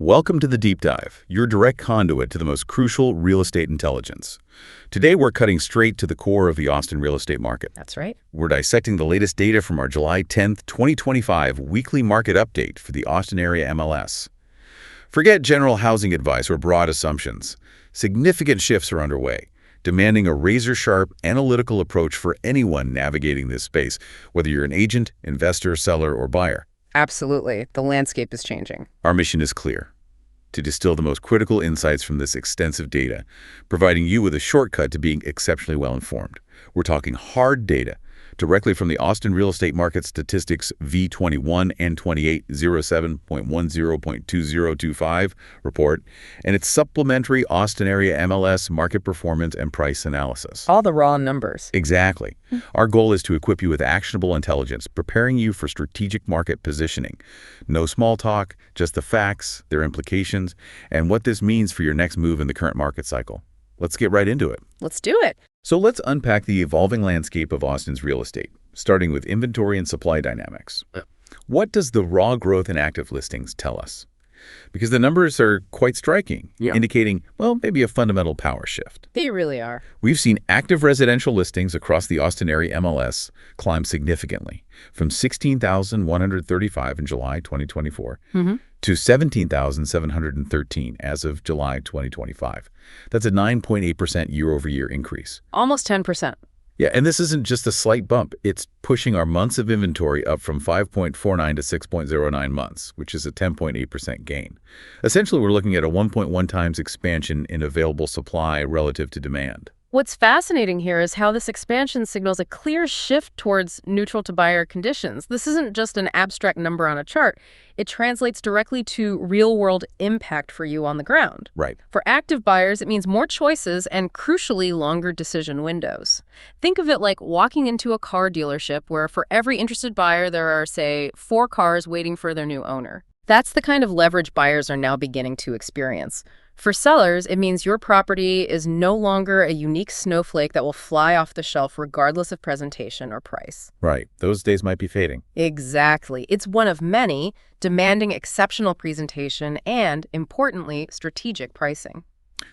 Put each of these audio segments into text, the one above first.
Welcome to the Deep Dive, your direct conduit to the most crucial real estate intelligence. Today, we're cutting straight to the core of the Austin real estate market. That's right. We're dissecting the latest data from our July 10th, 2025 weekly market update for the Austin-Area MLS. Forget general housing advice or broad assumptions. Significant shifts are underway, demanding a razor-sharp, analytical approach for anyone navigating this space, whether you're an agent, investor, seller, or buyer. Absolutely. The landscape is changing. Our mission is clear: to distill the most critical insights from this extensive data, providing you with a shortcut to being exceptionally well-informed. We're talking hard data, directly from the Austin Real Estate Market Statistics V21 and 2807.10.2025 report, and its supplementary Austin-Area MLS market performance and price analysis. All the raw numbers. Exactly. Our goal is to equip you with actionable intelligence, preparing you for strategic market positioning. No small talk, just the facts, their implications, and what this means for your next move in the current market cycle. Let's get right into it. Let's do it. So let's unpack the evolving landscape of Austin's real estate, starting with inventory and supply dynamics. What does the raw growth in active listings tell us? Because the numbers are quite striking, indicating, well, maybe a fundamental power shift. They really are. We've seen active residential listings across the Austin-Area MLS climb significantly, from 16,135 in July 2024 to 17,713 as of July 2025. That's a 9.8% year-over-year increase. Almost 10%. Yeah, and this isn't just a slight bump. It's pushing our months of inventory up from 5.49 to 6.09 months, which is a 10.8% gain. Essentially, we're looking at a 1.1 times expansion in available supply relative to demand. What's fascinating here is how this expansion signals a clear shift towards neutral to buyer conditions. This isn't just an abstract number on a chart. It translates directly to real-world impact for you on the ground. Right. For active buyers, it means more choices and, crucially, longer decision windows. Think of it like walking into a car dealership where for every interested buyer, there are, say, 4 cars waiting for their new owner. That's the kind of leverage buyers are now beginning to experience. For sellers, it means your property is no longer a unique snowflake that will fly off the shelf regardless of presentation or price. Right. Those days might be fading. Exactly. It's one of many, demanding exceptional presentation and, importantly, strategic pricing.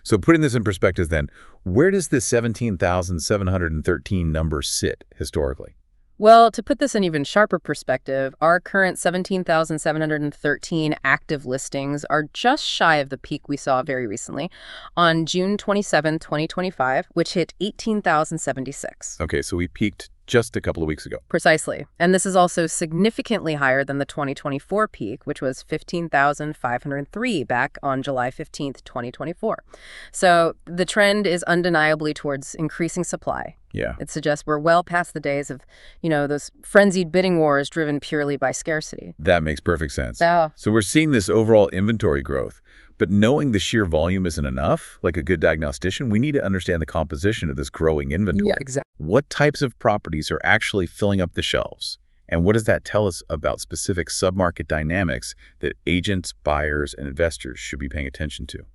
So putting this in perspective then, where does this 17,713 number sit historically? Well, to put this in even sharper perspective, our current 17,713 active listings are just shy of the peak we saw very recently on June 27, 2025, which hit 18,076. Okay, so we peaked just a couple of weeks ago. Precisely. And this is also significantly higher than the 2024 peak, which was 15,503 back on July 15th, 2024. So the trend is undeniably towards increasing supply. Yeah. It suggests we're well past the days of, those frenzied bidding wars driven purely by scarcity. That makes perfect sense. Yeah. So we're seeing this overall inventory growth, but knowing the sheer volume isn't enough, like a good diagnostician, we need to understand the composition of this growing inventory. Yeah, exactly. What types of properties are actually filling up the shelves? And what does that tell us about specific submarket dynamics that agents, buyers, and investors should be paying attention to?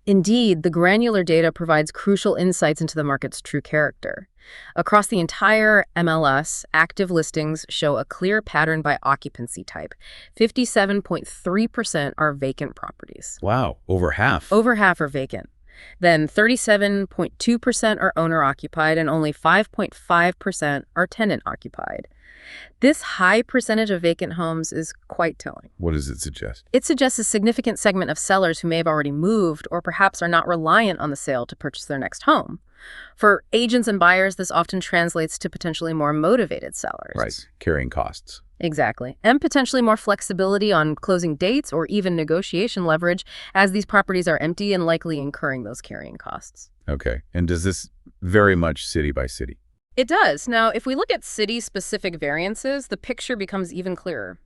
Indeed, the granular data provides crucial insights into the market's true character. Across the entire MLS, active listings show a clear pattern by occupancy type. 57.3% are vacant properties. Wow, over half. Over half are vacant. Then 37.2% are owner-occupied and only 5.5% are tenant-occupied. This high percentage of vacant homes is quite telling. What does it suggest? It suggests a significant segment of sellers who may have already moved or perhaps are not reliant on the sale to purchase their next home. For agents and buyers, this often translates to potentially more motivated sellers. Right, carrying costs. Exactly. And potentially more flexibility on closing dates or even negotiation leverage as these properties are empty and likely incurring those carrying costs. Okay. And does this vary much city by city? It does. Now, if we look at city-specific variances, the picture becomes even clearer.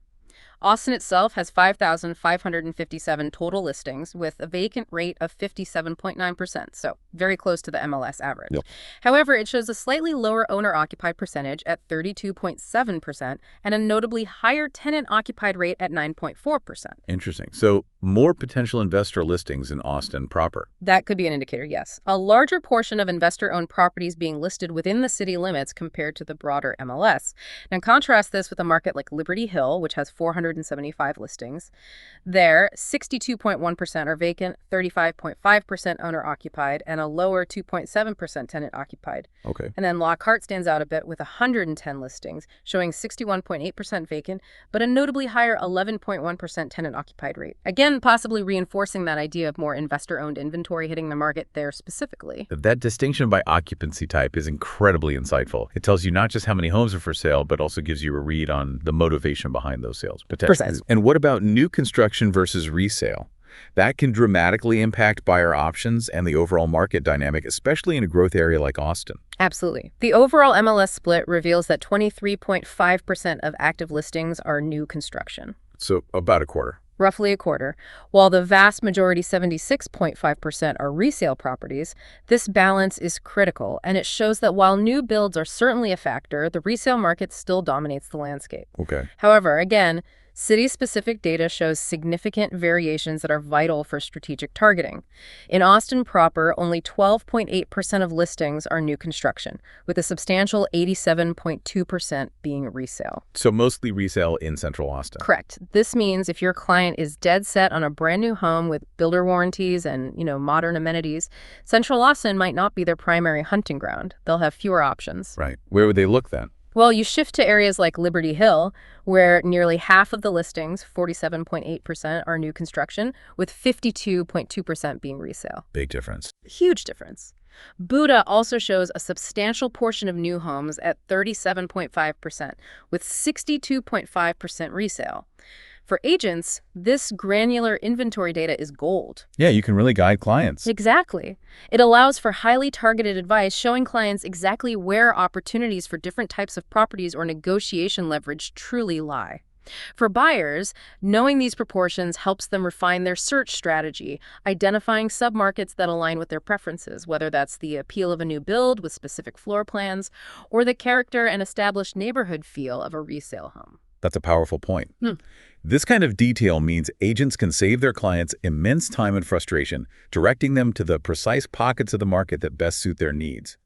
Austin itself has 5,557 total listings with a vacant rate of 57.9%, so very close to the MLS average. Yep. However, it shows a slightly lower owner-occupied percentage at 32.7% and a notably higher tenant-occupied rate at 9.4%. Interesting. So more potential investor listings in Austin proper. That could be an indicator, yes. A larger portion of investor-owned properties being listed within the city limits compared to the broader MLS. Now, contrast this with a market like Liberty Hill, which has 400 175 listings. There, 62.1% are vacant, 35.5% owner-occupied, and a lower 2.7% tenant-occupied. Okay. And then Lockhart stands out a bit with 110 listings, showing 61.8% vacant, but a notably higher 11.1% tenant-occupied rate. Again, possibly reinforcing that idea of more investor-owned inventory hitting the market there specifically. That distinction by occupancy type is incredibly insightful. It tells you not just how many homes are for sale, but also gives you a read on the motivation behind those sales. Precisely. And what about new construction versus resale? That can dramatically impact buyer options and the overall market dynamic, especially in a growth area like Austin. Absolutely. The overall MLS split reveals that 23.5% of active listings are new construction. So about a quarter. Roughly a quarter. While the vast majority, 76.5%, are resale properties, this balance is critical, and it shows that while new builds are certainly a factor, the resale market still dominates the landscape. Okay. However, again, city-specific data shows significant variations that are vital for strategic targeting. In Austin proper, only 12.8% of listings are new construction, with a substantial 87.2% being resale. So mostly resale in Central Austin. Correct. This means if your client is dead set on a brand new home with builder warranties and, modern amenities, Central Austin might not be their primary hunting ground. They'll have fewer options. Right. Where would they look then? Well, you shift to areas like Liberty Hill, where nearly half of the listings, 47.8%, are new construction, with 52.2% being resale. Big difference. Huge difference. Buda also shows a substantial portion of new homes at 37.5%, with 62.5% resale. For agents, this granular inventory data is gold. Yeah, you can really guide clients. Exactly. It allows for highly targeted advice, showing clients exactly where opportunities for different types of properties or negotiation leverage truly lie. For buyers, knowing these proportions helps them refine their search strategy, identifying submarkets that align with their preferences, whether that's the appeal of a new build with specific floor plans or the character and established neighborhood feel of a resale home. That's a powerful point. This kind of detail means agents can save their clients immense time and frustration, directing them to the precise pockets of the market that best suit their needs.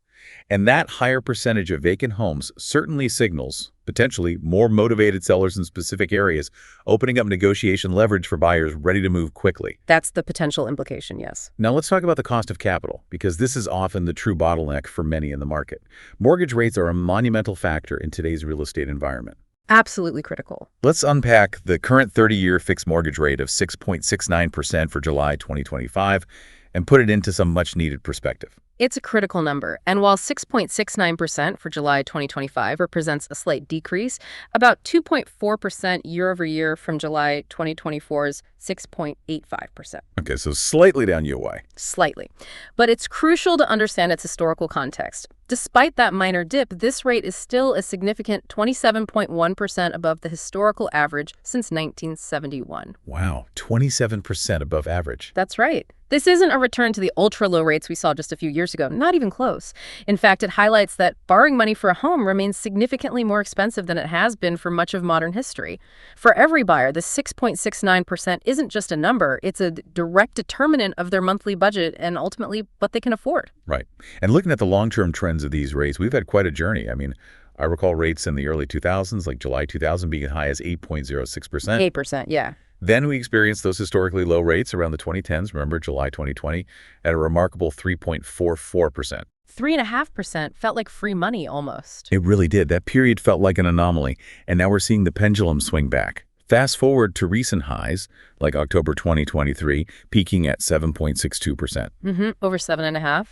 And that higher percentage of vacant homes certainly signals potentially more motivated sellers in specific areas, opening up negotiation leverage for buyers ready to move quickly. That's the potential implication, yes. Now let's talk about the cost of capital, because this is often the true bottleneck for many in the market. Mortgage rates are a monumental factor in today's real estate environment. Absolutely critical. Let's unpack the current 30-year fixed mortgage rate of 6.69% for July 2025 and put it into some much-needed perspective. It's a critical number, and while 6.69% for July 2025 represents a slight decrease, about 2.4% year-over-year from July 2024's 6.85%. Okay, so slightly down UY. Slightly. But it's crucial to understand its historical context. Despite that minor dip, this rate is still a significant 27.1% above the historical average since 1971. Wow, 27% above average. That's right. This isn't a return to the ultra-low rates we saw just a few years ago, not even close. In fact, it highlights that borrowing money for a home remains significantly more expensive than it has been for much of modern history. For every buyer, the 6.69% isn't just a number, it's a direct determinant of their monthly budget and ultimately what they can afford. Right. And looking at the long-term trends of these rates, we've had quite a journey. I mean, I recall rates in the early 2000s, like July 2000, being as high as 8.06%. 8%, yeah. Then we experienced those historically low rates around the 2010s, remember July 2020, at a remarkable 3.44%. 3.5% felt like free money almost. It really did. That period felt like an anomaly, and now we're seeing the pendulum swing back. Fast forward to recent highs, like October 2023, peaking at 7.62%. Over 7.5%.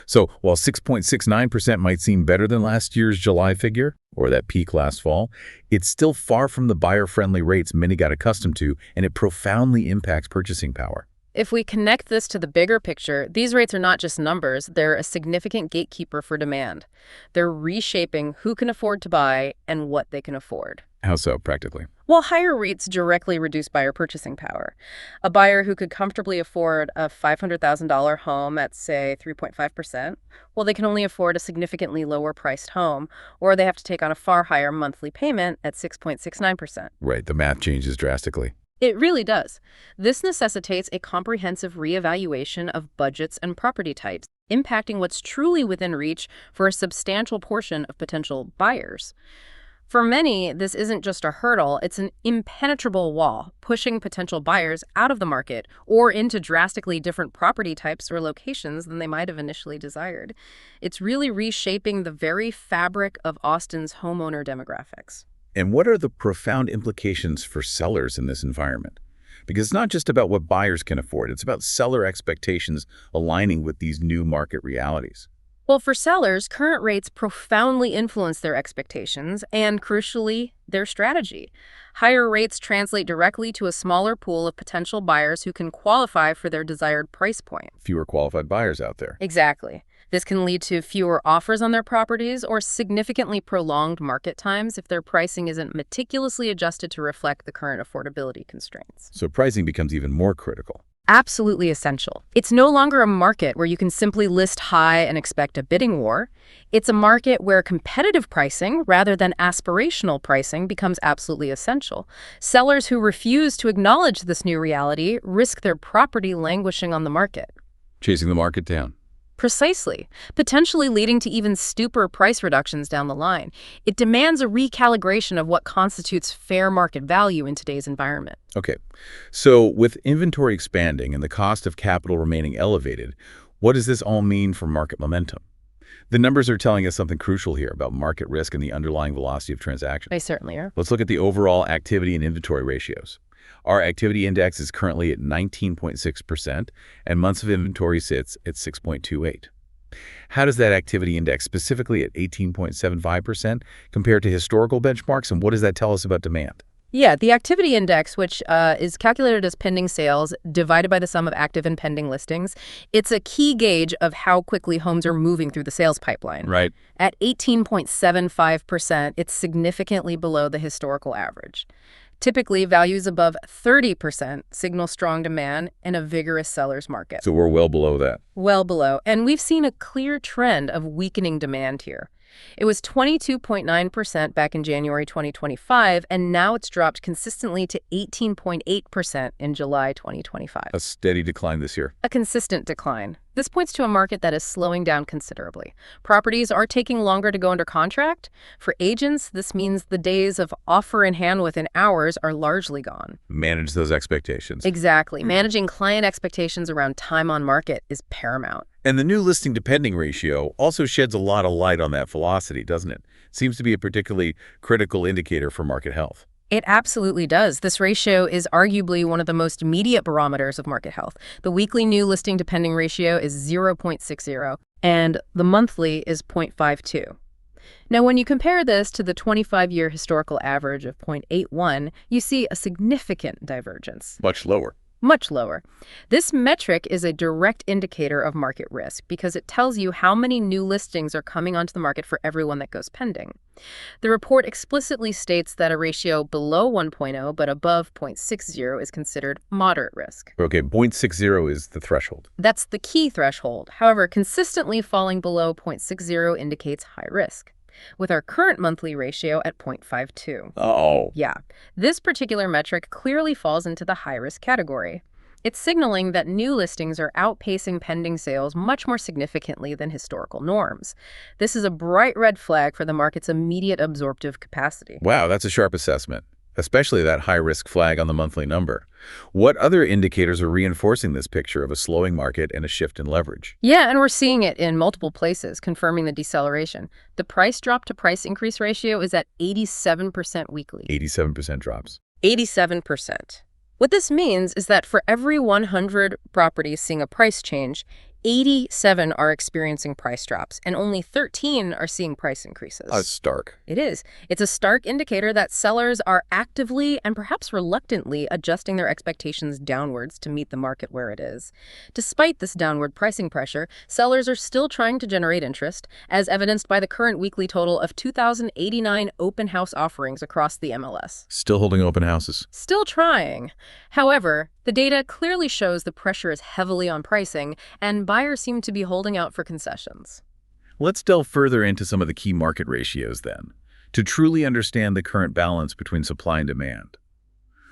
So while 6.69% might seem better than last year's July figure, or that peak last fall, it's still far from the buyer-friendly rates many got accustomed to, and it profoundly impacts purchasing power. If we connect this to the bigger picture, these rates are not just numbers, they're a significant gatekeeper for demand. They're reshaping who can afford to buy and what they can afford. How so, practically? Well, higher rates directly reduce buyer purchasing power. A buyer who could comfortably afford a $500,000 home at, say, 3.5%, well, they can only afford a significantly lower-priced home, or they have to take on a far higher monthly payment at 6.69%. Right, the math changes drastically. It really does. This necessitates a comprehensive reevaluation of budgets and property types, impacting what's truly within reach for a substantial portion of potential buyers. For many, this isn't just a hurdle, it's an impenetrable wall, pushing potential buyers out of the market or into drastically different property types or locations than they might have initially desired. It's really reshaping the very fabric of Austin's homeowner demographics. And what are the profound implications for sellers in this environment? Because it's not just about what buyers can afford, it's about seller expectations aligning with these new market realities. Well, for sellers, current rates profoundly influence their expectations and, crucially, their strategy. Higher rates translate directly to a smaller pool of potential buyers who can qualify for their desired price point. Fewer qualified buyers out there. Exactly. This can lead to fewer offers on their properties or significantly prolonged market times if their pricing isn't meticulously adjusted to reflect the current affordability constraints. So pricing becomes even more critical. Absolutely essential. It's no longer a market where you can simply list high and expect a bidding war. It's a market where competitive pricing, rather than aspirational pricing, becomes absolutely essential. Sellers who refuse to acknowledge this new reality risk their property languishing on the market. Chasing the market down. Precisely, potentially leading to even steeper price reductions down the line. It demands a recalibration of what constitutes fair market value in today's environment. Okay, so with inventory expanding and the cost of capital remaining elevated, what does this all mean for market momentum? The numbers are telling us something crucial here about market risk and the underlying velocity of transactions. They certainly are. Let's look at the overall activity and inventory ratios. Our activity index is currently at 19.6%, and months of inventory sits at 6.28. How does that activity index, specifically at 18.75%, compare to historical benchmarks, and what does that tell us about demand? Yeah, the activity index, which is calculated as pending sales divided by the sum of active and pending listings, it's a key gauge of how quickly homes are moving through the sales pipeline. Right. At 18.75%, it's significantly below the historical average. Typically, values above 30% signal strong demand in a vigorous seller's market. So we're well below that. Well below. And we've seen a clear trend of weakening demand here. It was 22.9% back in January 2025, and now it's dropped consistently to 18.8% in July 2025. A steady decline this year. A consistent decline. This points to a market that is slowing down considerably. Properties are taking longer to go under contract. For agents, this means the days of offer in hand within hours are largely gone. Manage those expectations. Exactly. Managing client expectations around time on market is paramount. And the new listing to pending ratio also sheds a lot of light on that velocity, doesn't it? Seems to be a particularly critical indicator for market health. It absolutely does. This ratio is arguably one of the most immediate barometers of market health. The weekly new listing to pending ratio is 0.60, and the monthly is 0.52. Now, when you compare this to the 25-year historical average of 0.81, you see a significant divergence. Much lower. Much lower. This metric is a direct indicator of market risk because it tells you how many new listings are coming onto the market for every one that goes pending. The report explicitly states that a ratio below 1.0 but above 0.60 is considered moderate risk. Okay, 0.60 is the threshold. That's the key threshold. However, consistently falling below 0.60 indicates high risk, with our current monthly ratio at 0.52. Oh. Yeah, this particular metric clearly falls into the high-risk category. It's signaling that new listings are outpacing pending sales much more significantly than historical norms. This is a bright red flag for the market's immediate absorptive capacity. Wow, that's a sharp assessment, especially that high-risk flag on the monthly number. What other indicators are reinforcing this picture of a slowing market and a shift in leverage? Yeah, and we're seeing it in multiple places, confirming the deceleration. The price drop to price increase ratio is at 87% weekly. 87% drops. 87%. What this means is that for every 100 properties seeing a price change, 87 are experiencing price drops, and only 13 are seeing price increases. That's stark. It is. It's a stark indicator that sellers are actively and perhaps reluctantly adjusting their expectations downwards to meet the market where it is. Despite this downward pricing pressure, sellers are still trying to generate interest, as evidenced by the current weekly total of 2,089 open house offerings across the MLS. Still holding open houses. Still trying. However, the data clearly shows the pressure is heavily on pricing, and buyers seem to be holding out for concessions. Let's delve further into some of the key market ratios then, to truly understand the current balance between supply and demand.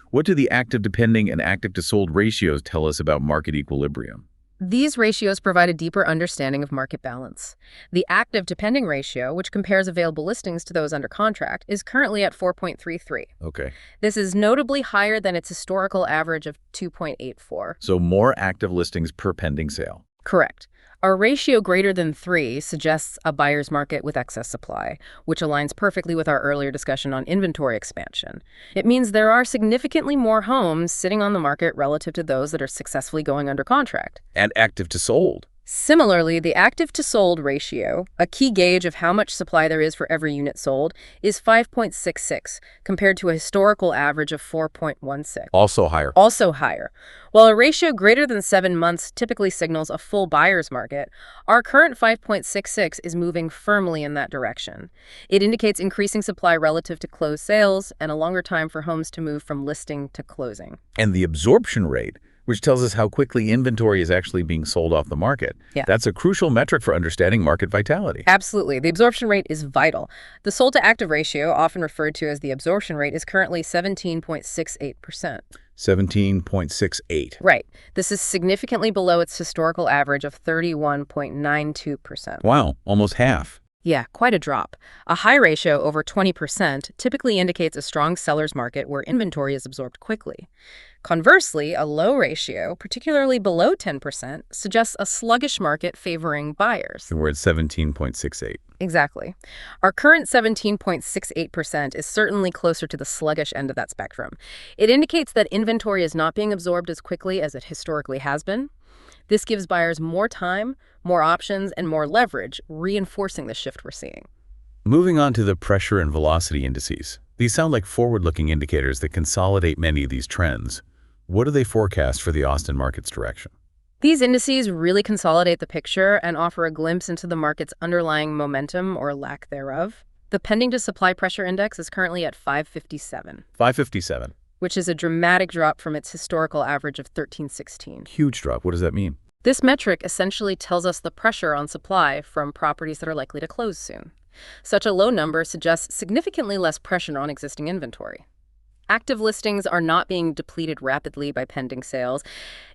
What do the active to pending and active to sold ratios tell us about market equilibrium? These ratios provide a deeper understanding of market balance. The active to pending ratio, which compares available listings to those under contract, is currently at 4.33. Okay. This is notably higher than its historical average of 2.84. So more active listings per pending sale. Correct. A ratio greater than 3 suggests a buyer's market with excess supply, which aligns perfectly with our earlier discussion on inventory expansion. It means there are significantly more homes sitting on the market relative to those that are successfully going under contract. And active to sold. Similarly, the active to sold ratio, a key gauge of how much supply there is for every unit sold, is 5.66, compared to a historical average of 4.16. Also higher. Also higher. While a ratio greater than 7 months typically signals a full buyer's market, our current 5.66 is moving firmly in that direction. It indicates increasing supply relative to closed sales and a longer time for homes to move from listing to closing. And the absorption rate, which tells us how quickly inventory is actually being sold off the market. Yeah. That's a crucial metric for understanding market vitality. Absolutely. The absorption rate is vital. The sold to active ratio, often referred to as the absorption rate, is currently 17.68%. 17.68. Right. This is significantly below its historical average of 31.92%. Wow, almost half. Yeah, quite a drop. A high ratio over 20% typically indicates a strong seller's market where inventory is absorbed quickly. Conversely, a low ratio, particularly below 10%, suggests a sluggish market favoring buyers. And we're at 17.68. Exactly. Our current 17.68% is certainly closer to the sluggish end of that spectrum. It indicates that inventory is not being absorbed as quickly as it historically has been. This gives buyers more time, more options, and more leverage, reinforcing the shift we're seeing. Moving on to the pressure and velocity indices. These sound like forward-looking indicators that consolidate many of these trends. What do they forecast for the Austin market's direction? These indices really consolidate the picture and offer a glimpse into the market's underlying momentum or lack thereof. The pending to supply pressure index is currently at 557. 557. Which is a dramatic drop from its historical average of 1316. Huge drop. What does that mean? This metric essentially tells us the pressure on supply from properties that are likely to close soon. Such a low number suggests significantly less pressure on existing inventory. Active listings are not being depleted rapidly by pending sales.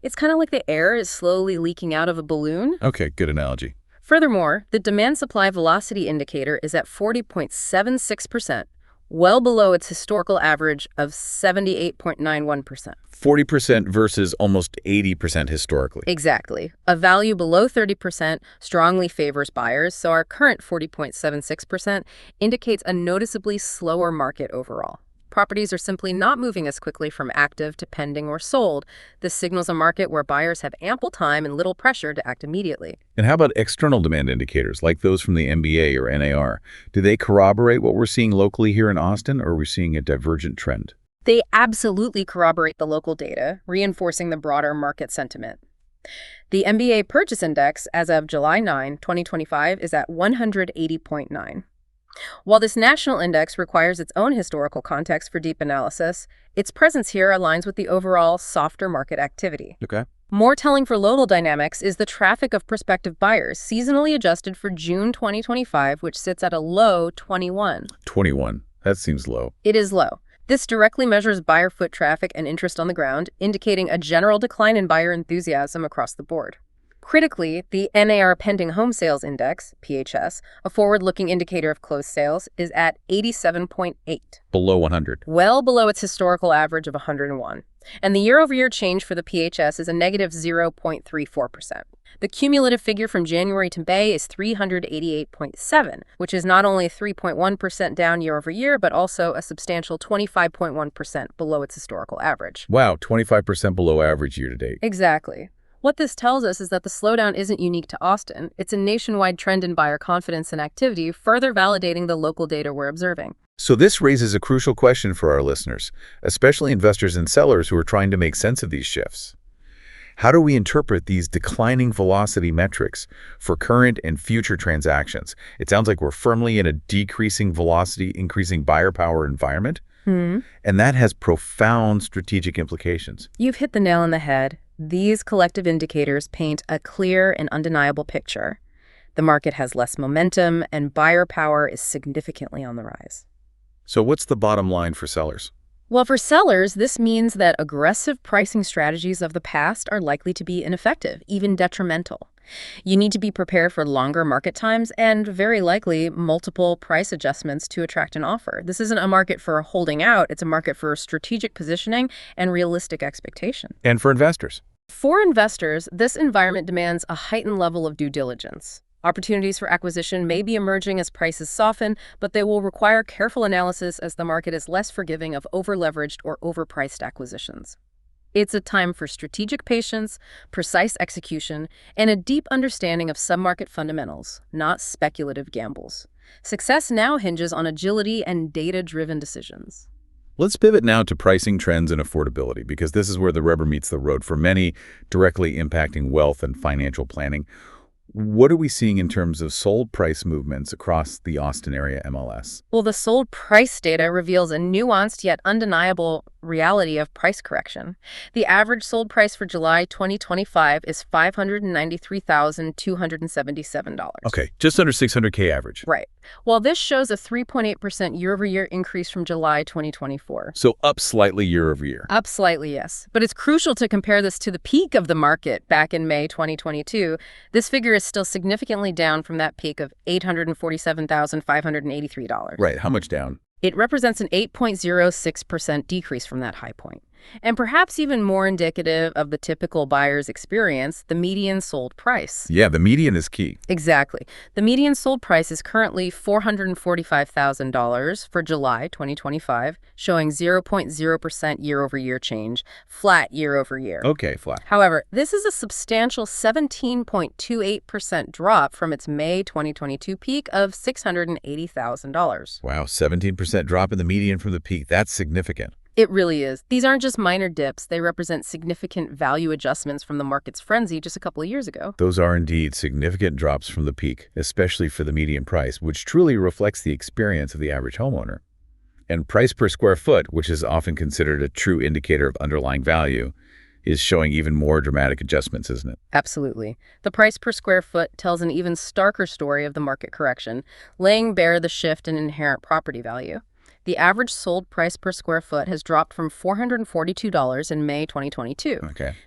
It's kind of like the air is slowly leaking out of a balloon. Okay, good analogy. Furthermore, the demand-supply velocity indicator is at 40.76%, well below its historical average of 78.91%. 40% versus almost 80% historically. Exactly. A value below 30% strongly favors buyers, so our current 40.76% indicates a noticeably slower market overall. Properties are simply not moving as quickly from active to pending or sold. This signals a market where buyers have ample time and little pressure to act immediately. And how about external demand indicators, like those from the MBA or NAR? Do they corroborate what we're seeing locally here in Austin, or are we seeing a divergent trend? They absolutely corroborate the local data, reinforcing the broader market sentiment. The MBA Purchase Index, as of July 9, 2025, is at 180.9. While this national index requires its own historical context for deep analysis, its presence here aligns with the overall softer market activity. Okay. More telling for local dynamics is the traffic of prospective buyers, seasonally adjusted for June 2025, which sits at a low 21. 21. That seems low. It is low. This directly measures buyer foot traffic and interest on the ground, indicating a general decline in buyer enthusiasm across the board. Critically, the NAR Pending Home Sales Index, PHS, a forward-looking indicator of closed sales, is at 87.8. Below 100. Well below its historical average of 101. And the year-over-year change for the PHS is a negative 0.34%. The cumulative figure from January to May is 388.7, which is not only 3.1% down year-over-year, but also a substantial 25.1% below its historical average. Wow, 25% below average year-to-date. Exactly. What this tells us is that the slowdown isn't unique to Austin. It's a nationwide trend in buyer confidence and activity, further validating the local data we're observing. So this raises a crucial question for our listeners, especially investors and sellers who are trying to make sense of these shifts. How do we interpret these declining velocity metrics for current and future transactions? It sounds like we're firmly in a decreasing velocity, increasing buyer power environment, and that has profound strategic implications. You've hit the nail on the head. These collective indicators paint a clear and undeniable picture. The market has less momentum, and buyer power is significantly on the rise. So what's the bottom line for sellers? Well, for sellers, this means that aggressive pricing strategies of the past are likely to be ineffective, even detrimental. You need to be prepared for longer market times and, very likely, multiple price adjustments to attract an offer. This isn't a market for holding out, it's a market for strategic positioning and realistic expectation. And for investors? For investors, this environment demands a heightened level of due diligence. Opportunities for acquisition may be emerging as prices soften, but they will require careful analysis as the market is less forgiving of over-leveraged or overpriced acquisitions. It's a time for strategic patience, precise execution, and a deep understanding of submarket fundamentals, not speculative gambles. Success now hinges on agility and data-driven decisions. Let's pivot now to pricing trends and affordability, because this is where the rubber meets the road for many, directly impacting wealth and financial planning. What are we seeing in terms of sold price movements across the Austin-Area MLS? Well, the sold price data reveals a nuanced yet undeniable reality of price correction. The average sold price for July 2025 is $593,277. Okay, just under $600K average. Right. While this shows a 3.8% year-over-year increase from July 2024. So up slightly year over year. Up slightly, yes. But it's crucial to compare this to the peak of the market back in May 2022. This figure is still significantly down from that peak of $847,583. Right, how much down? It represents an 8.06% decrease from that high point. And perhaps even more indicative of the typical buyer's experience, the median sold price. Yeah, the median is key. Exactly. The median sold price is currently $445,000 for July 2025, showing 0.0% year-over-year change, flat year-over-year. Okay, flat. However, this is a substantial 17.28% drop from its May 2022 peak of $680,000. Wow, 17% drop in the median from the peak. That's significant. It really is. These aren't just minor dips. They represent significant value adjustments from the market's frenzy just a couple of years ago. Those are indeed significant drops from the peak, especially for the median price, which truly reflects the experience of the average homeowner. And price per square foot, which is often considered a true indicator of underlying value, is showing even more dramatic adjustments, isn't it? Absolutely. The price per square foot tells an even starker story of the market correction, laying bare the shift in inherent property value. The average sold price per square foot has dropped from $442 in May 2022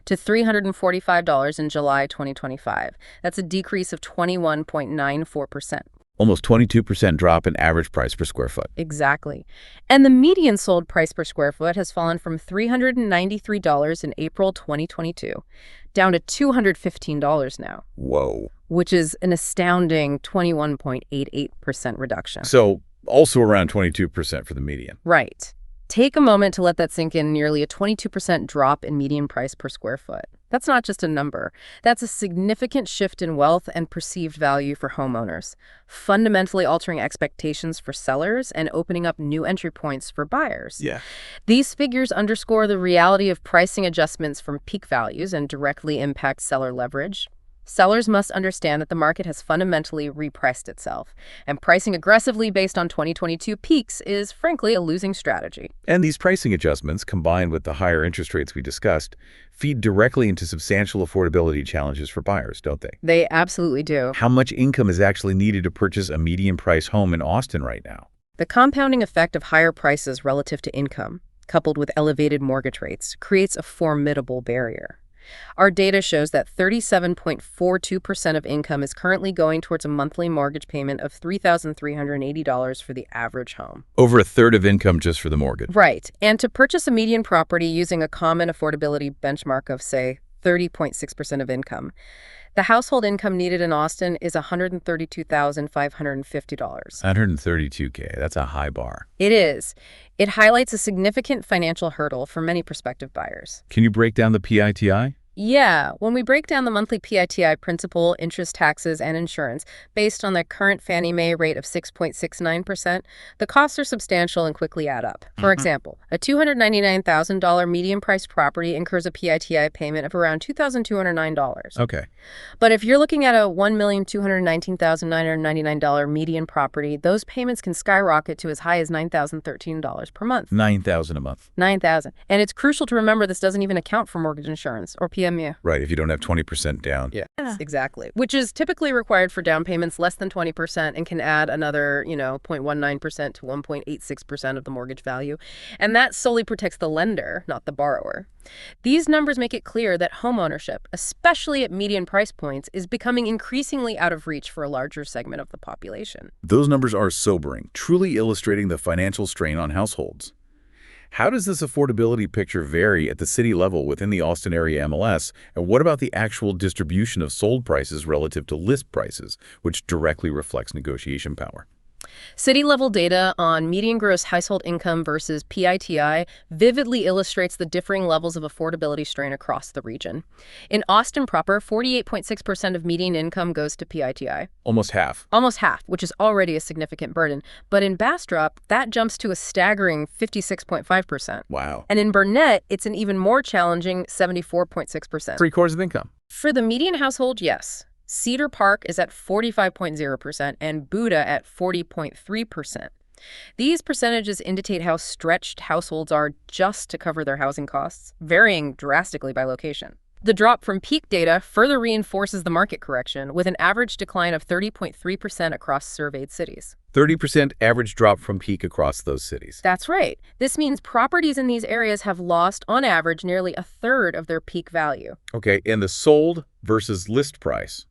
to $345 in July 2025. That's a decrease of 21.94%. Almost 22% drop in average price per square foot. Exactly. And the median sold price per square foot has fallen from $393 in April 2022 down to $215 now. Whoa. Which is an astounding 21.88% reduction. So also around 22% for the median. Right. Take a moment to let that sink in. Nearly a 22% drop in median price per square foot. That's not just a number. That's a significant shift in wealth and perceived value for homeowners, fundamentally altering expectations for sellers and opening up new entry points for buyers. Yeah. These figures underscore the reality of pricing adjustments from peak values and directly impact seller leverage. Sellers must understand that the market has fundamentally repriced itself, and pricing aggressively based on 2022 peaks is, frankly, a losing strategy. And these pricing adjustments, combined with the higher interest rates we discussed, feed directly into substantial affordability challenges for buyers, don't they? They absolutely do. How much income is actually needed to purchase a median-price home in Austin right now? The compounding effect of higher prices relative to income, coupled with elevated mortgage rates, creates a formidable barrier. Our data shows that 37.42% of income is currently going towards a monthly mortgage payment of $3,380 for the average home. Over a third of income just for the mortgage. Right. And to purchase a median property using a common affordability benchmark of, say, 30.6% of income, the household income needed in Austin is $132,550. $132K. That's a high bar. It is. It highlights a significant financial hurdle for many prospective buyers. Can you break down the PITI? Yeah, when we break down the monthly PITI, principal, interest, taxes, and insurance, based on the current Fannie Mae rate of 6.69%, the costs are substantial and quickly add up. For example, a $299,000 median-priced property incurs a PITI payment of around $2,209. Okay. But if you're looking at a $1,219,999 median property, those payments can skyrocket to as high as $9,013 per month. $9,000 a month. $9,000. And it's crucial to remember this doesn't even account for mortgage insurance or PITI PMU. Right, if you don't have 20% down. Yeah, exactly. Which is typically required for down payments less than 20% and can add another, 0.19% to 1.86% of the mortgage value. And that solely protects the lender, not the borrower. These numbers make it clear that homeownership, especially at median price points, is becoming increasingly out of reach for a larger segment of the population. Those numbers are sobering, truly illustrating the financial strain on households. How does this affordability picture vary at the city level within the Austin-Area MLS, and what about the actual distribution of sold prices relative to list prices, which directly reflects negotiation power? City-level data on median gross household income versus PITI vividly illustrates the differing levels of affordability strain across the region. In Austin proper, 48.6% of median income goes to PITI. Almost half. Almost half, which is already a significant burden. But in Bastrop, that jumps to a staggering 56.5%. Wow. And in Burnett, it's an even more challenging 74.6%. Three-quarters of income. For the median household, yes. Cedar Park is at 45.0% and Buda at 40.3%. These percentages indicate how stretched households are just to cover their housing costs, varying drastically by location. The drop from peak data further reinforces the market correction, with an average decline of 30.3% across surveyed cities. 30% average drop from peak across those cities. That's right. This means properties in these areas have lost, on average, nearly a third of their peak value. Okay, and the sold versus list price.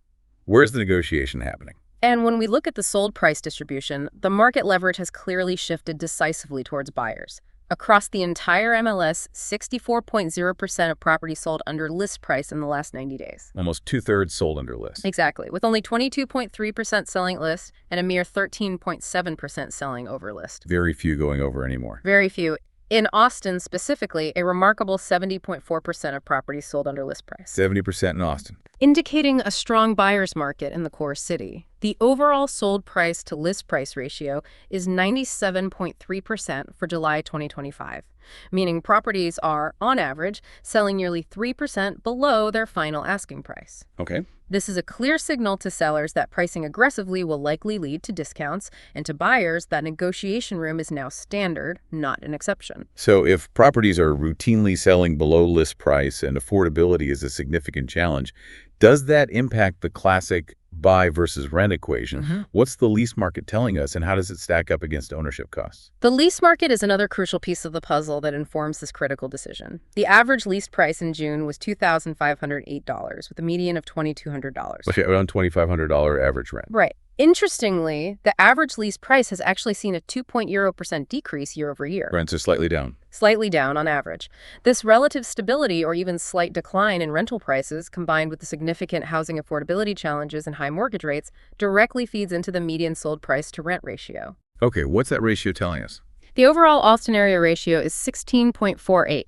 Where's the negotiation happening? And when we look at the sold price distribution, the market leverage has clearly shifted decisively towards buyers. Across the entire MLS, 64.0% of properties sold under list price in the last 90 days. Almost two-thirds sold under list. Exactly, with only 22.3% selling at list and a mere 13.7% selling over list. Very few going over anymore. Very few. In Austin specifically, a remarkable 70.4% of properties sold under list price. 70% in Austin. Indicating a strong buyer's market in the core city. The overall sold price to list price ratio is 97.3% for July 2025, meaning properties are, on average, selling nearly 3% below their final asking price. Okay. This is a clear signal to sellers that pricing aggressively will likely lead to discounts, and to buyers that negotiation room is now standard, not an exception. So if properties are routinely selling below list price and affordability is a significant challenge, does that impact the classic buy versus rent equation? What's the lease market telling us, and how does it stack up against ownership costs? The lease market is another crucial piece of the puzzle that informs this critical decision. The average lease price in June was $2,508, with a median of $2,200. Okay, around $2,500 average rent. Right. Interestingly, the average lease price has actually seen a 2.0% decrease year over year. Rents are slightly down. Slightly down on average. This relative stability or even slight decline in rental prices, combined with the significant housing affordability challenges and high mortgage rates, directly feeds into the median sold price to rent ratio. Okay, what's that ratio telling us? The overall Austin area ratio is 16.48.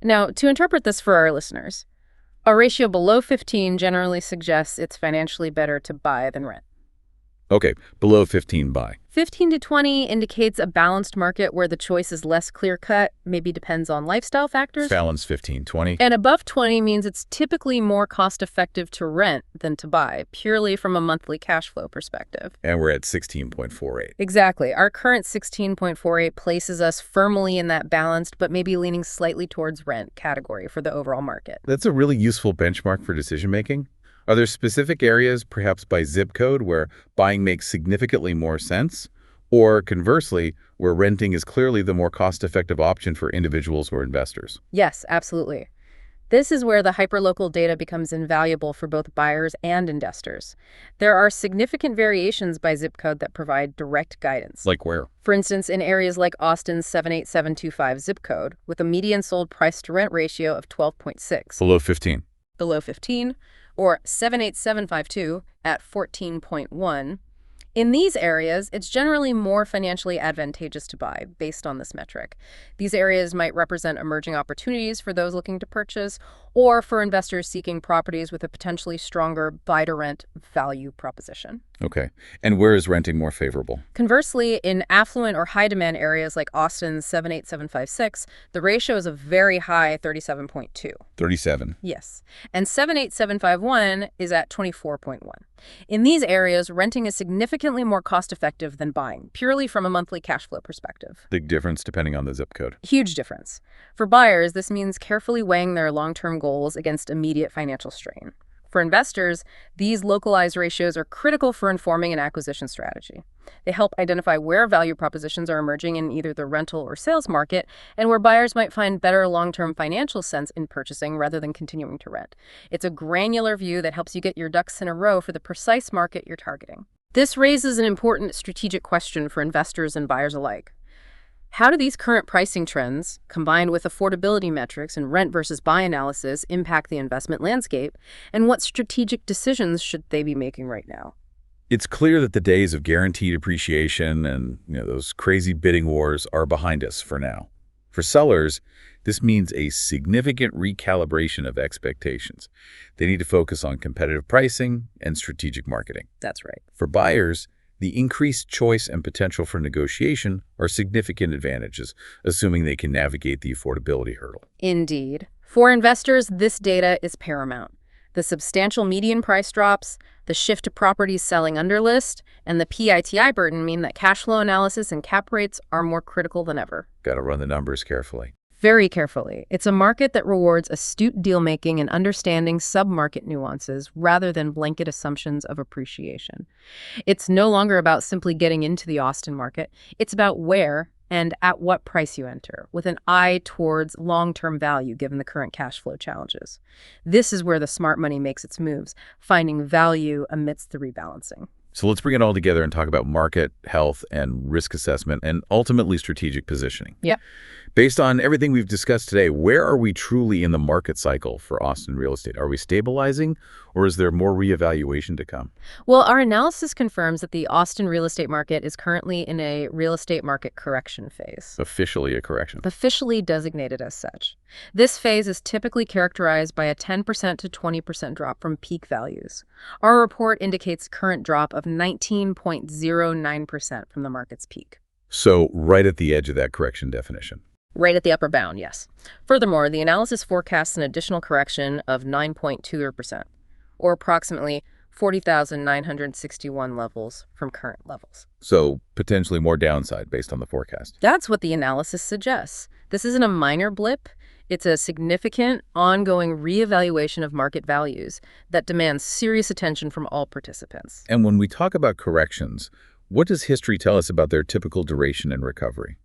Now, to interpret this for our listeners, a ratio below 15 generally suggests it's financially better to buy than rent. Okay, below 15 buy. 15 to 20 indicates a balanced market where the choice is less clear-cut, maybe depends on lifestyle factors. Fallon's 15, 20. And above 20 means it's typically more cost-effective to rent than to buy, purely from a monthly cash flow perspective. And we're at 16.48. Exactly. Our current 16.48 places us firmly in that balanced, but maybe leaning slightly towards rent category for the overall market. That's a really useful benchmark for decision-making. Are there specific areas, perhaps by zip code, where buying makes significantly more sense? Or conversely, where renting is clearly the more cost-effective option for individuals or investors? Yes, absolutely. This is where the hyperlocal data becomes invaluable for both buyers and investors. There are significant variations by zip code that provide direct guidance. Like where? For instance, in areas like Austin's 78725 zip code, with a median sold price-to-rent ratio of 12.6. Below 15. Below 15. Or 78752 at 14.1. In these areas, it's generally more financially advantageous to buy based on this metric. These areas might represent emerging opportunities for those looking to purchase or for investors seeking properties with a potentially stronger buy-to-rent value proposition. Okay. And where is renting more favorable? Conversely, in affluent or high-demand areas like Austin's 78756, the ratio is a very high 37.2. 37. Yes. And 78751 is at 24.1. In these areas, renting is significantly more cost-effective than buying, purely from a monthly cash flow perspective. Big difference depending on the zip code. Huge difference. For buyers, this means carefully weighing their long-term goals against immediate financial strain. For investors, these localized ratios are critical for informing an acquisition strategy. They help identify where value propositions are emerging in either the rental or sales market and where buyers might find better long-term financial sense in purchasing rather than continuing to rent. It's a granular view that helps you get your ducks in a row for the precise market you're targeting. This raises an important strategic question for investors and buyers alike. How do these current pricing trends, combined with affordability metrics and rent versus buy analysis, impact the investment landscape, and what strategic decisions should they be making right now? It's clear that the days of guaranteed appreciation and those crazy bidding wars are behind us for now. For sellers, this means a significant recalibration of expectations. They need to focus on competitive pricing and strategic marketing. That's right. For buyers, the increased choice and potential for negotiation are significant advantages, assuming they can navigate the affordability hurdle. Indeed. For investors, this data is paramount. The substantial median price drops, the shift to properties selling under list, and the PITI burden mean that cash flow analysis and cap rates are more critical than ever. Got to run the numbers carefully. Very carefully. It's a market that rewards astute deal-making and understanding sub-market nuances rather than blanket assumptions of appreciation. It's no longer about simply getting into the Austin market. It's about where and at what price you enter, with an eye towards long-term value given the current cash flow challenges. This is where the smart money makes its moves, finding value amidst the rebalancing. So let's bring it all together and talk about market, health, and risk assessment, and ultimately strategic positioning. Yep. Based on everything we've discussed today, where are we truly in the market cycle for Austin real estate? Are we stabilizing, or is there more reevaluation to come? Well, our analysis confirms that the Austin real estate market is currently in a real estate market correction phase. Officially a correction. Officially designated as such. This phase is typically characterized by a 10% to 20% drop from peak values. Our report indicates current drop of 19.09% from the market's peak. So right at the edge of that correction definition. Right at the upper bound, yes. Furthermore, the analysis forecasts an additional correction of 9.2%, or approximately 40,961 levels from current levels. So potentially more downside based on the forecast. That's what the analysis suggests. This isn't a minor blip. It's a significant, ongoing reevaluation of market values that demands serious attention from all participants. And when we talk about corrections, what does history tell us about their typical duration and recovery?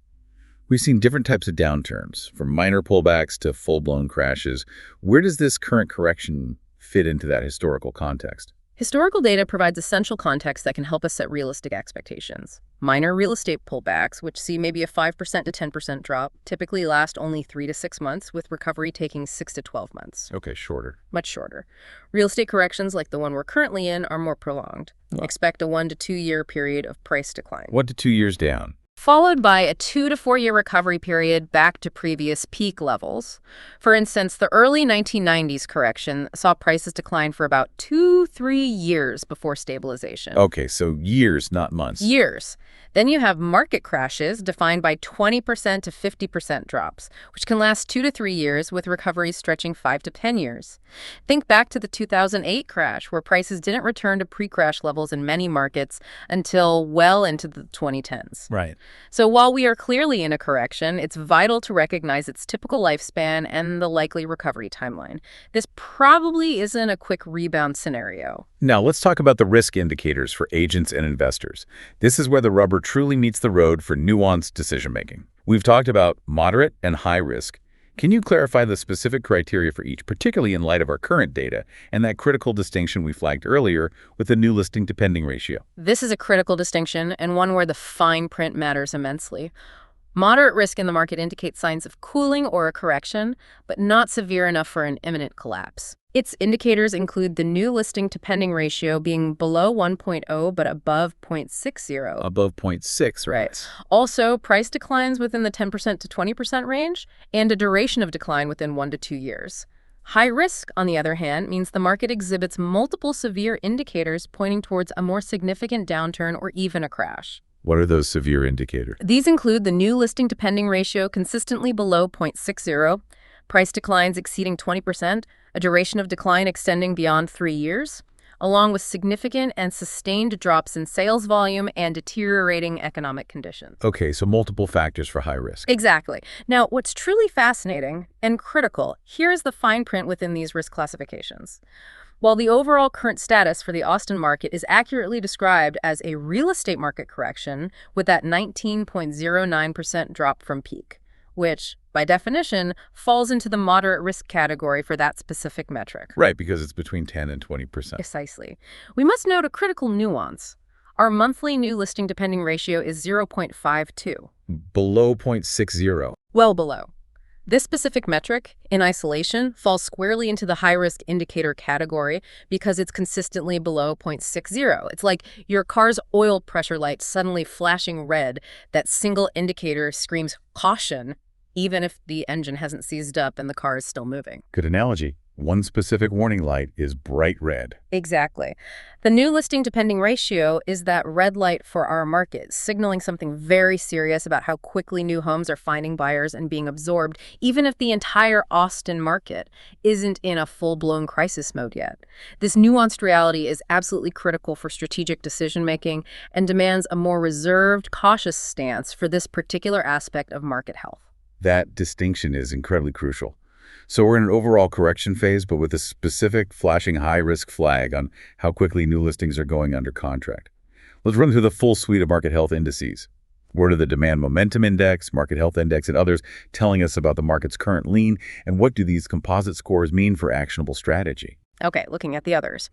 We've seen different types of downturns, from minor pullbacks to full-blown crashes. Where does this current correction fit into that historical context? Historical data provides essential context that can help us set realistic expectations. Minor real estate pullbacks, which see maybe a 5% to 10% drop, typically last only 3 to 6 months, with recovery taking 6 to 12 months. Okay, shorter. Much shorter. Real estate corrections like the one we're currently in are more prolonged. Expect a 1 to 2 year period of price decline. 1 to 2 years down. Followed by a 2 to 4 year recovery period back to previous peak levels. For instance, the early 1990s correction saw prices decline for about 2-3 years before stabilization. Okay, so years, not months. Years. Then you have market crashes defined by 20% to 50% drops, which can last 2 to 3 years with recoveries stretching 5 to 10 years. Think back to the 2008 crash, where prices didn't return to pre-crash levels in many markets until well into the 2010s. Right. So while we are clearly in a correction, it's vital to recognize its typical lifespan and the likely recovery timeline. This probably isn't a quick rebound scenario. Now, let's talk about the risk indicators for agents and investors. This is where the rubber truly meets the road for nuanced decision-making. We've talked about moderate and high risk. Can you clarify the specific criteria for each, particularly in light of our current data and that critical distinction we flagged earlier with the new listing to pending ratio? This is a critical distinction and one where the fine print matters immensely. Moderate risk in the market indicates signs of cooling or a correction, but not severe enough for an imminent collapse. Its indicators include the new listing to pending ratio being below 1.0 but above 0.60. Above 0.6, Right. Also, price declines within the 10% to 20% range and a duration of decline within 1 to 2 years. High risk, on the other hand, means the market exhibits multiple severe indicators pointing towards a more significant downturn or even a crash. What are those severe indicators? These include the new listing to pending ratio consistently below 0.60, price declines exceeding 20%, a duration of decline extending beyond 3 years, along with significant and sustained drops in sales volume and deteriorating economic conditions. Okay, so multiple factors for high risk. Exactly. Now, what's truly fascinating and critical, here is the fine print within these risk classifications. While the overall current status for the Austin market is accurately described as a real estate market correction with that 19.09% drop from peak, which, by definition, falls into the moderate risk category for that specific metric. Right, because it's between 10 and 20%. Precisely. We must note a critical nuance. Our monthly new listing depending ratio is 0.52. Below 0.60. Well below. This specific metric, in isolation, falls squarely into the high-risk indicator category because it's consistently below 0.60. It's like your car's oil pressure light suddenly flashing red. That single indicator screams caution, even if the engine hasn't seized up and the car is still moving. Good analogy. One specific warning light is bright red. Exactly. The new listing depending ratio is that red light for our market, signaling something very serious about how quickly new homes are finding buyers and being absorbed, even if the entire Austin market isn't in a full-blown crisis mode yet. This nuanced reality is absolutely critical for strategic decision-making and demands a more reserved, cautious stance for this particular aspect of market health. That distinction is incredibly crucial. So we're in an overall correction phase, but with a specific flashing high-risk flag on how quickly new listings are going under contract. Let's run through the full suite of market health indices. What are the Demand Momentum Index, Market Health Index, and others telling us about the market's current lean, and what do these composite scores mean for actionable strategy? Okay, looking at the others.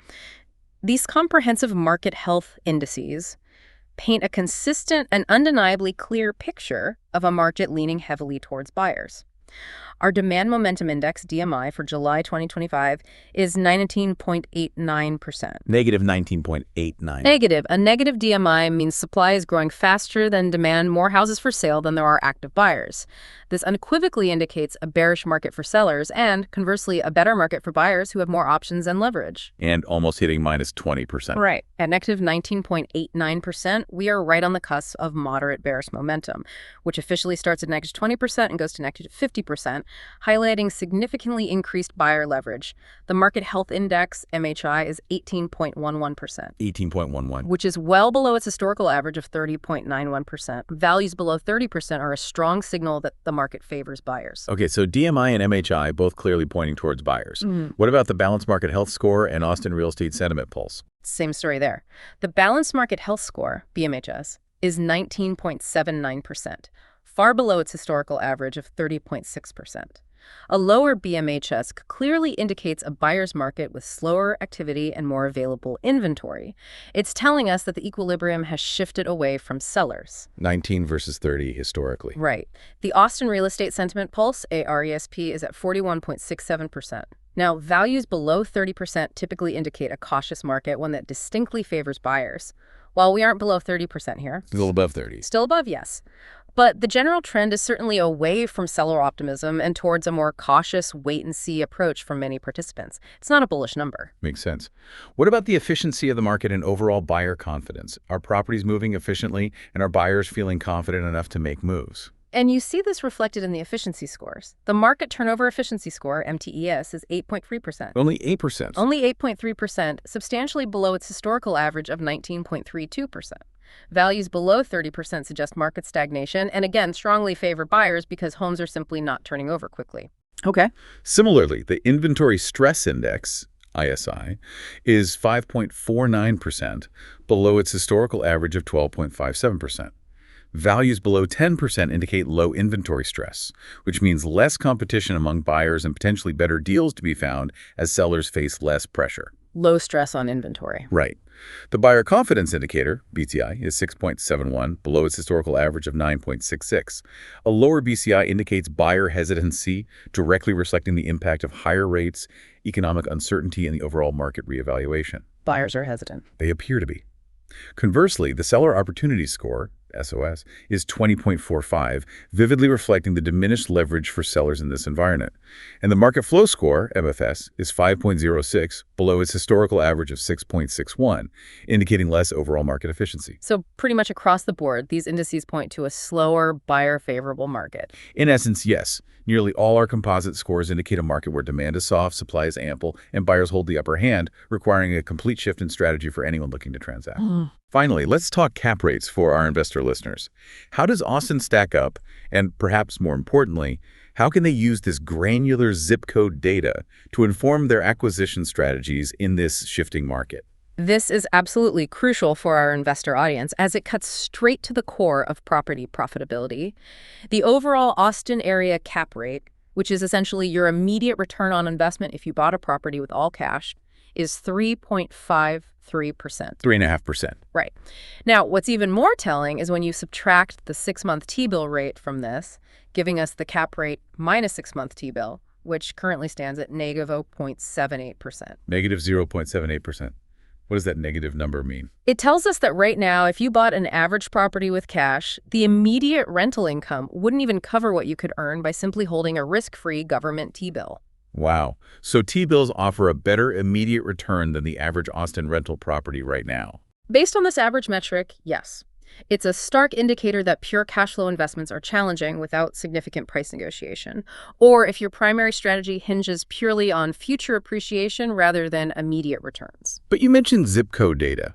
These comprehensive market health indices paint a consistent and undeniably clear picture of a market leaning heavily towards buyers. Our Demand Momentum Index, DMI, for July 2025 is 19.89%. Negative 19.89. Negative. A negative DMI means supply is growing faster than demand, more houses for sale than there are active buyers. This unequivocally indicates a bearish market for sellers and, conversely, a better market for buyers who have more options and leverage. And almost hitting minus 20%. Right. At negative 19.89%, we are right on the cusp of moderate bearish momentum, which officially starts at negative 20% and goes to negative 50%, highlighting significantly increased buyer leverage. The Market Health Index, MHI, is 18.11%. 18.11. Which is well below its historical average of 30.91%. Values below 30% are a strong signal that the market favors buyers. Okay, so DMI and MHI both clearly pointing towards buyers. What about the Balanced Market Health Score and Austin Real Estate Sentiment Pulse? Same story there. The Balanced Market Health Score, BMHS, is 19.79%, far below its historical average of 30.6%. A lower BMHS clearly indicates a buyer's market with slower activity and more available inventory. It's telling us that the equilibrium has shifted away from sellers. 19 versus 30 historically. Right. The Austin Real Estate Sentiment Pulse, ARESP, is at 41.67%. Now, values below 30% typically indicate a cautious market, one that distinctly favors buyers. While we aren't below 30% here. Still above 30. Still above, yes. But the general trend is certainly away from seller optimism and towards a more cautious wait-and-see approach for many participants. It's not a bullish number. Makes sense. What about the efficiency of the market and overall buyer confidence? Are properties moving efficiently, and are buyers feeling confident enough to make moves? And you see this reflected in the efficiency scores. The Market Turnover Efficiency Score, MTES, is 8.3%. Only 8%. Only 8.3%, substantially below its historical average of 19.32%. Values below 30% suggest market stagnation and, again, strongly favor buyers because homes are simply not turning over quickly. Okay. Similarly, the Inventory Stress Index, ISI, is 5.49%, below its historical average of 12.57%. Values below 10% indicate low inventory stress, which means less competition among buyers and potentially better deals to be found as sellers face less pressure. Low stress on inventory. Right. The Buyer Confidence Indicator, BCI, is 6.71, below its historical average of 9.66. A lower BCI indicates buyer hesitancy, directly reflecting the impact of higher rates, economic uncertainty, and the overall market reevaluation. Buyers are hesitant. They appear to be. Conversely, the Seller Opportunity Score, SOS, is 20.45, vividly reflecting the diminished leverage for sellers in this environment. And the Market Flow Score, MFS, is 5.06, below its historical average of 6.61, indicating less overall market efficiency. So pretty much across the board, these indices point to a slower, buyer-favorable market. In essence, yes. Nearly all our composite scores indicate a market where demand is soft, supply is ample, and buyers hold the upper hand, requiring a complete shift in strategy for anyone looking to transact. Finally, let's talk cap rates for our investor listeners. How does Austin stack up? And perhaps more importantly, how can they use this granular zip code data to inform their acquisition strategies in this shifting market? This is absolutely crucial for our investor audience as it cuts straight to the core of property profitability. The overall Austin area cap rate, which is essentially your immediate return on investment if you bought a property with all cash, is 3.53%. 3.5%. Right. Now, what's even more telling is when you subtract the 6-month T-bill rate from this, giving us the cap rate minus 6-month T-bill, which currently stands at negative 0.78%. Negative 0.78%. What does that negative number mean? It tells us that right now, if you bought an average property with cash, the immediate rental income wouldn't even cover what you could earn by simply holding a risk-free government T-bill. Wow. So T-bills offer a better immediate return than the average Austin rental property right now. Based on this average metric, yes. It's a stark indicator that pure cash flow investments are challenging without significant price negotiation, or if your primary strategy hinges purely on future appreciation rather than immediate returns. But you mentioned zip code data.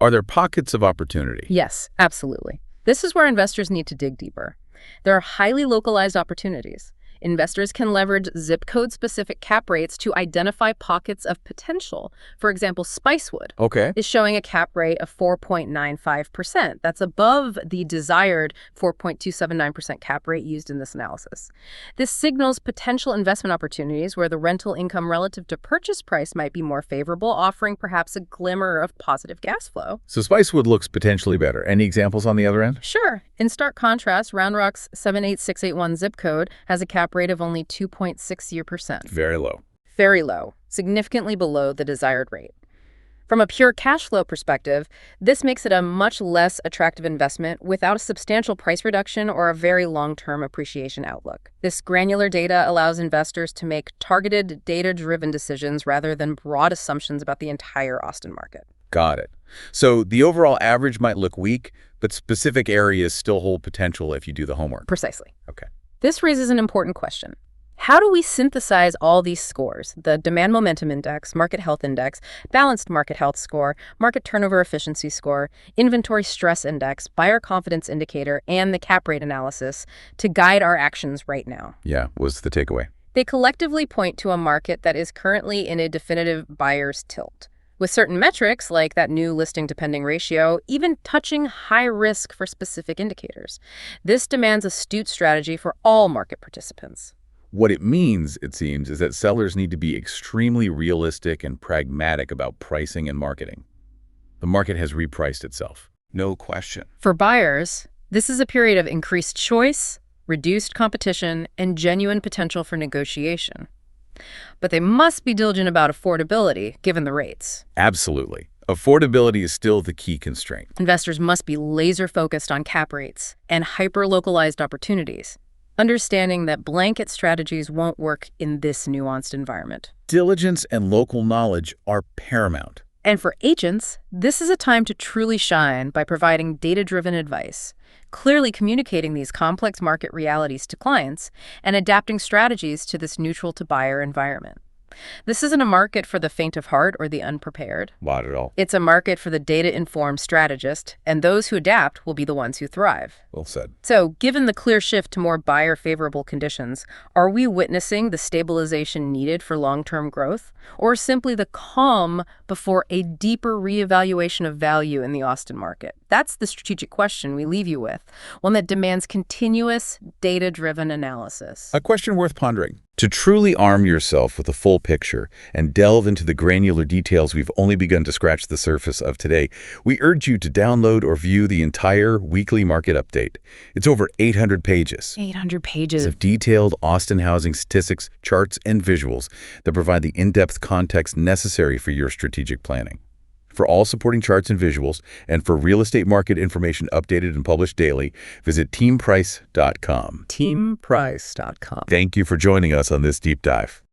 Are there pockets of opportunity? Yes, absolutely. This is where investors need to dig deeper. There are highly localized opportunities. Investors can leverage zip code-specific cap rates to identify pockets of potential. For example, Spicewood is showing a cap rate of 4.95%. That's above the desired 4.279% cap rate used in this analysis. This signals potential investment opportunities where the rental income relative to purchase price might be more favorable, offering perhaps a glimmer of positive gas flow. So Spicewood looks potentially better. Any examples on the other end? Sure. In stark contrast, Round Rock's 78681 zip code has a cap rate of only 2.60%. Very low. Very low, significantly below the desired rate. From a pure cash flow perspective, this makes it a much less attractive investment without a substantial price reduction or a very long-term appreciation outlook. This granular data allows investors to make targeted, data-driven decisions rather than broad assumptions about the entire Austin market. Got it. So the overall average might look weak, but specific areas still hold potential if you do the homework. Precisely. Okay. This raises an important question. How do we synthesize all these scores, the Demand Momentum Index, Market Health Index, Balanced Market Health Score, Market Turnover Efficiency Score, Inventory Stress Index, Buyer Confidence Indicator, and the cap rate analysis to guide our actions right now? Yeah, what's the takeaway? They collectively point to a market that is currently in a definitive buyer's tilt, with certain metrics like that new listing to pending ratio even touching high risk for specific indicators. This demands astute strategy for all market participants. What it means, it seems, is that sellers need to be extremely realistic and pragmatic about pricing and marketing. The market has repriced itself. No question. For buyers, this is a period of increased choice, reduced competition, and genuine potential for negotiation. But they must be diligent about affordability, given the rates. Absolutely. Affordability is still the key constraint. Investors must be laser-focused on cap rates and hyper-localized opportunities, understanding that blanket strategies won't work in this nuanced environment. Diligence and local knowledge are paramount. And for agents, this is a time to truly shine by providing data-driven advice, clearly communicating these complex market realities to clients, and adapting strategies to this neutral-to-buyer environment. This isn't a market for the faint of heart or the unprepared. Not at all. It's a market for the data-informed strategist, and those who adapt will be the ones who thrive. Well said. So, given the clear shift to more buyer-favorable conditions, are we witnessing the stabilization needed for long-term growth, or simply the calm before a deeper reevaluation of value in the Austin market? That's the strategic question we leave you with, one that demands continuous, data-driven analysis. A question worth pondering. To truly arm yourself with a full picture and delve into the granular details we've only begun to scratch the surface of today, we urge you to download or view the entire weekly market update. It's over 800 pages. 800 pages of detailed Austin housing statistics, charts, and visuals that provide the in-depth context necessary for your strategic planning. For all supporting charts and visuals, and for real estate market information updated and published daily, visit teamprice.com. teamprice.com. Thank you for joining us on this deep dive.